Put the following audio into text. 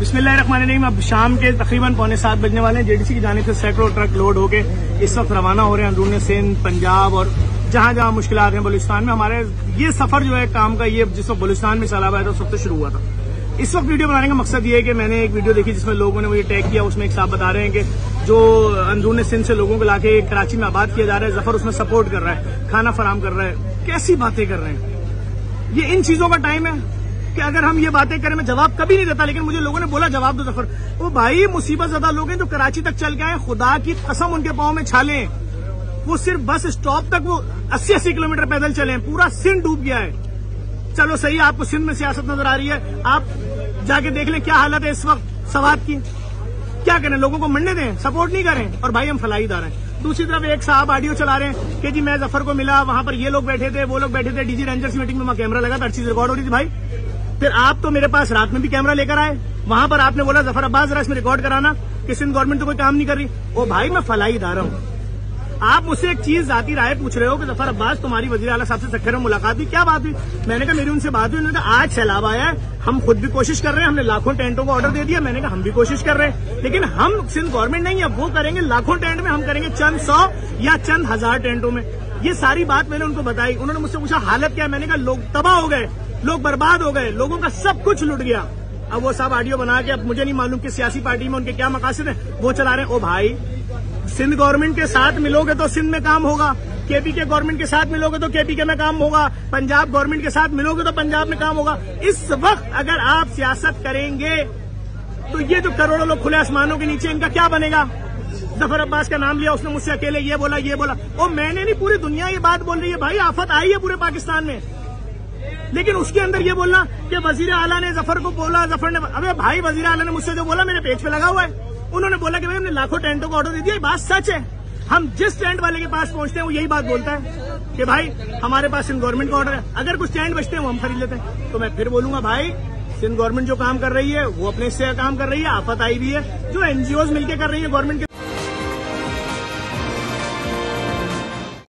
बिस्मिल्लाहिर्रहमानिर्रहीम। अब शाम के तकरीबन 6:45 बजने वाले हैं। जेडीसी की जानिब से सैकड़ों ट्रक लोड होके इस वक्त रवाना हो रहे हैं अंदरूनी सिंध, पंजाब और जहां जहां मुश्किलात हैं बलूचिस्तान में। हमारे ये सफर जो है काम का, ये जिस वक्त बलूचिस्तान में सैलाब आया था उस वक्त शुरू हुआ था। इस वक्त वीडियो बनाने का मकसद ये है कि मैंने एक वीडियो देखी जिसमें लोगों ने मुझे टैग किया। उसमें एक साहब बता रहे हैं कि जो अंदरूनी सिंध से लोगों को लाके कराची में आबाद किया जा रहा है, जफर उसमें सपोर्ट कर रहा है, खाना फराम कर रहा है। कैसी बातें कर रहे हैं? ये इन चीजों का टाइम है कि अगर हम ये बातें करें, मैं जवाब कभी नहीं देता, लेकिन मुझे लोगों ने बोला जवाब दो जफर। वो भाई मुसीबत ज्यादा लोग हैं जो कराची तक चल के आए, खुदा की कसम उनके पांव में छाले। वो सिर्फ बस स्टॉप तक वो 80-80 किलोमीटर पैदल चले हैं। पूरा सिंध डूब गया है। चलो सही, आपको सिंध में सियासत नजर आ रही है, आप जाके देख लें क्या हालत है इस वक्त सवात की। क्या करें, लोगों को मरने दें, सपोर्ट नहीं करें। और भाई हम फलाईदार हैं। दूसरी तरफ एक साहब ऑडियो चला रहे हैं कि जी मैं जफर को मिला, वहां पर ये लोग बैठे थे, वो लोग बैठे थे, डीजी रेंजर्स मीटिंग में वहां कैमरा लगा था, हर चीज रिकॉर्ड हो रही थी। भाई फिर आप तो मेरे पास रात में भी कैमरा लेकर आए, वहां पर आपने बोला जफर अब्बास जरा इसमें रिकॉर्ड कराना कि सिंध गवर्नमेंट तो कोई काम नहीं कर रही। ओ भाई मैं फलाई इदारा हूं। आप मुझसे एक चीज जाती राय पूछ रहे हो कि जफर अब्बास तुम्हारी वजीर आला साहब से सख्तर में मुलाकात हुई, क्या बात हुई? मैंने कहा मेरी उनसे बात हुई। उन्होंने कहा आज सैलाब आया है, हम खुद भी कोशिश कर रहे हैं, हमने लाखों टेंटों को ऑर्डर दे दिया। मैंने कहा हम भी कोशिश कर रहे हैं, लेकिन हम सिंध गवर्नमेंट नहीं है, वो करेंगे लाखों टेंट में, हम करेंगे चंद 100 या चंद 1000 टेंटों में। ये सारी बात मैंने उनको बताई। उन्होंने मुझसे पूछा हालत क्या है? मैंने कहा लोग तबाह हो गए, लोग बर्बाद हो गए, लोगों का सब कुछ लुट गया। अब वो साहब ऑडियो बना के, अब मुझे नहीं मालूम कि सियासी पार्टी में उनके क्या मकासद है, वो चला रहे हैं। ओ भाई सिंध गवर्नमेंट के साथ मिलोगे तो सिंध में काम होगा, केपी के गवर्नमेंट के साथ मिलोगे तो केपी के में काम होगा, पंजाब गवर्नमेंट के साथ मिलोगे तो पंजाब में काम होगा। इस वक्त अगर आप सियासत करेंगे तो ये जो करोड़ों लोग खुले आसमानों के नीचे, इनका क्या बनेगा? जफर अब्बास का नाम लिया, उसने मुझसे अकेले ये बोला ये बोला। ओ मैंने नहीं, पूरी दुनिया ये बात बोल रही है। भाई आफत आई है पूरे पाकिस्तान में, लेकिन उसके अंदर ये बोलना कि वजीर आला ने जफर को बोला, जफर ने, अबे भाई वजीर आला ने मुझसे जो बोला मेरे पेज पे लगा हुआ है। उन्होंने बोला कि भाई हमने लाखों टेंटों को ऑर्डर दे दिया। ये बात सच है। हम जिस टेंट वाले के पास पहुंचते हैं वो यही बात बोलता है कि भाई हमारे पास सिंध गवर्नमेंट का ऑर्डर है, अगर कुछ टेंट बचते हैं वो हम खरीद लेते हैं। तो मैं फिर बोलूंगा भाई सिंध गवर्नमेंट जो काम कर रही है वो अपने हिस्से का काम कर रही है। आफत आई भी है, जो एनजीओज मिलकर कर रही है गवर्नमेंट के